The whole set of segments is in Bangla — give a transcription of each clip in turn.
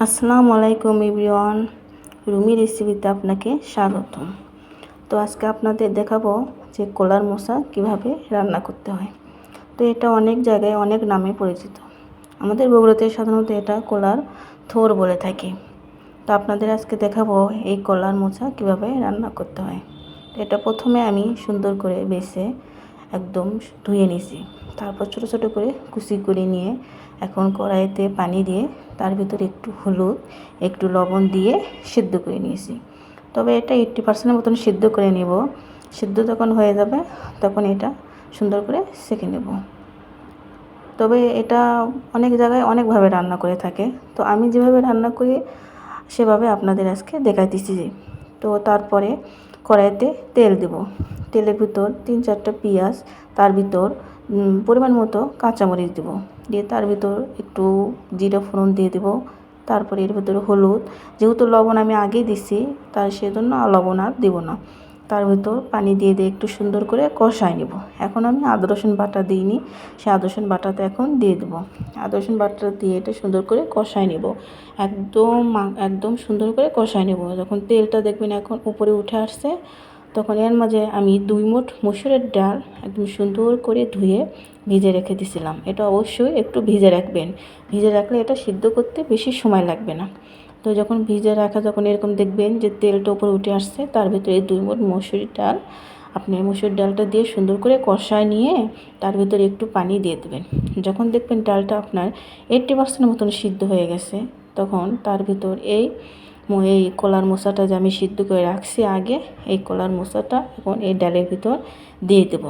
আসসালামু আলাইকুম এভরিওয়ান, রুমি রেসিপিতে আপনাকে স্বাগতম। তো আজকে আপনাদের দেখাবো যে কলার মোচা কিভাবে রান্না করতে হয়। তো এটা অনেক জায়গায় অনেক নামে পরিচিত। আমাদের বগুড়াতে সাধারণত এটা কলার থোর বলে থাকি। তো আপনাদের আজকে দেখাবো এই কলার মোচা কিভাবে রান্না করতে হয়। এটা প্রথমে আমি সুন্দর করে বেছে একদম ধুয়ে নিয়েছি, তারপর ছোটো ছোটো করে কুচি করে নিয়ে এখন কড়াইতে পানি দিয়ে তার ভিতরে একটু হলুদ একটু লবণ দিয়ে সিদ্ধ করে নিয়েছি। তবে এটা 80% মতন সিদ্ধ করে নেব। সিদ্ধ যখন হয়ে যাবে তখন এটা সুন্দর করে সেঁকে নেব। তবে এটা অনেক জায়গায় অনেকভাবে রান্না করে থাকে, তো আমি যেভাবে রান্না করি সেভাবে আপনাদের আজকে দেখাইতেছি। তো তারপরে কড়াইতে তেল দেব। তেলের ভিতর 3-4টা পেঁয়াজ, তার ভিতর পরিমাণ মতো কাঁচামরিচ দেব, দিয়ে তার ভিতর একটু জিরা ফোড়ন দিয়ে দেব। তারপরে এর ভিতরে হলুদ, যেহেতু লবণ আমি আগেই দিছি তার সেজন্য লবণ আর দেবো না। তার ভিতর পানি দিয়ে একটু সুন্দর করে কষাই নেব। এখন আমি আদা রসুন বাটা দিইনি, সে আদা রসুন বাটাতে এখন দিয়ে দেবো। আদা রসুন বাটা দিয়ে এটা সুন্দর করে কষাই নেব, একদম সুন্দর করে কষাই নেব। যখন তেলটা দেখবেন এখন উপরে উঠে আসছে তখন এর মাঝে আমি 2 মুঠ মসুরের ডাল একদম সুন্দর করে ধুয়ে ভিজে রেখে দিয়েছিলাম। এটা অবশ্যই একটু ভিজে রাখবেন, ভিজে রাখলে এটা সিদ্ধ করতে বেশি সময় লাগবে না। তো যখন ভিজে রাখা যখন এরকম দেখবেন যে তেলটা উপরে উঠে আসছে, তার ভিতরে 2 মুঠ মসুরির ডাল আপনি মসুর ডালটা দিয়ে সুন্দর করে কষায় নিয়ে তার ভিতরে একটু পানি দিয়ে দেবেন। যখন দেখবেন ডালটা আপনার 80% মতন সিদ্ধ হয়ে গেছে তখন তার ভিতর এই কলার মোচাটা যে আমি সিদ্ধ করে রাখছি আগে, এই কলার মোচাটা এখন এই ডালের ভিতর দিয়ে দেব।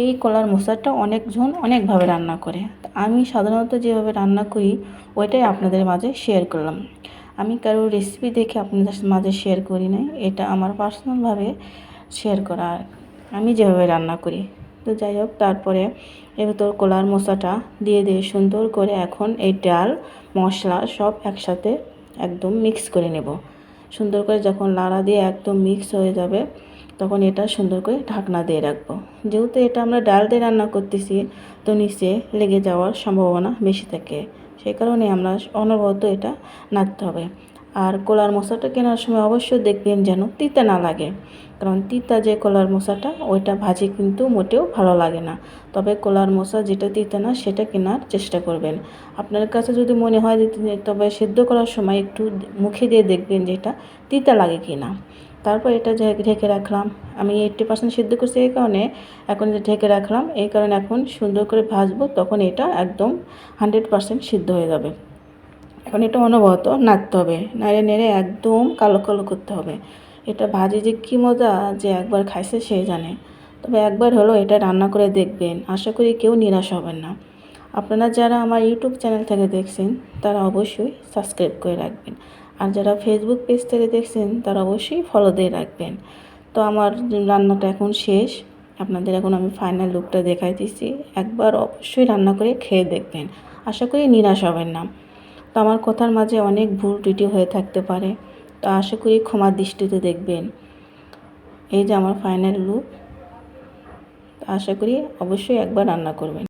এই কলার মোচাটা অনেকজন অনেকভাবে রান্না করে, আমি সাধারণত যেভাবে রান্না করি ওইটাই আপনাদের মাঝে শেয়ার করলাম। আমি কারো রেসিপি দেখে আপনাদের মাঝে শেয়ার করি না, এটা আমার পার্সোনালভাবে শেয়ার করা আমি যেভাবে রান্না করি। তো যাই হোক, তারপরে এর ভিতর কলার মোচাটা দিয়ে সুন্দর করে এখন এই ডাল মশলা সব একসাথে একদম মিক্স করে নেব। সুন্দর করে যখন লাড়া দিয়ে একদম মিক্স হয়ে যাবে তখন এটা সুন্দর করে ঢাকনা দিয়ে রাখবো। যেহেতু এটা আমরা ডাল দিয়ে রান্না করতেছি তো নিচে লেগে যাওয়ার সম্ভাবনা বেশি থাকে, সেই কারণে আমরা অনবরত এটা নাড়তে হবে। আর কলার মোচাটা কেনার সময় অবশ্যই দেখবেন যেন তিতা না লাগে, কারণ তিতা যে কলার মোচাটা ওইটা ভাজি কিন্তু মোটেও ভালো লাগে না। তবে কলার মোচা যেটা তিতা না সেটা কেনার চেষ্টা করবেন। আপনার কাছে যদি মনে হয় যে তবে সিদ্ধ করার সময় একটু মুখে দিয়ে দেখবেন যে এটা তিতা লাগে কি না। তারপর এটা ঢেকে রাখলাম, আমি 80% সিদ্ধ করছি এই কারণে এখন যে ঢেকে রাখলাম, এই কারণে এখন সুন্দর করে ভাজবো, তখন এটা একদম 100% সিদ্ধ হয়ে যাবে। এখন এটা অনবরত নাড়তে হবে, নেড়ে নেড়ে একদম কালো কালো করতে হবে। এটা ভাজি যে কী মজা, যে একবার খাইছে সে জানে। তবে একবার হলো এটা রান্না করে দেখবেন, আশা করি কেউ নিরাশ হবেন না। আপনারা যারা আমার ইউটিউব চ্যানেল থেকে দেখছেন তারা অবশ্যই সাবস্ক্রাইব করে রাখবেন, আর যারা ফেসবুক পেজ থেকে দেখছেন তারা অবশ্যই ফলো দিয়ে রাখবেন। তো আমার রান্নাটা এখন শেষ, আপনাদের এখন আমি ফাইনাল লুকটা দেখাইতেছি। একবার অবশ্যই রান্না করে খেয়ে দেখবেন, আশা করি নিরাশ হবেন না। তো আমার কথার মাঝে অনেক ভুল ত্রুটি হয়ে থাকতে পারে, তো আশা করি ক্ষমার দৃষ্টিতে দেখবেন। এই যে আমার ফাইনাল লুক, আশা করি অবশ্যই একবার রান্না করবেন।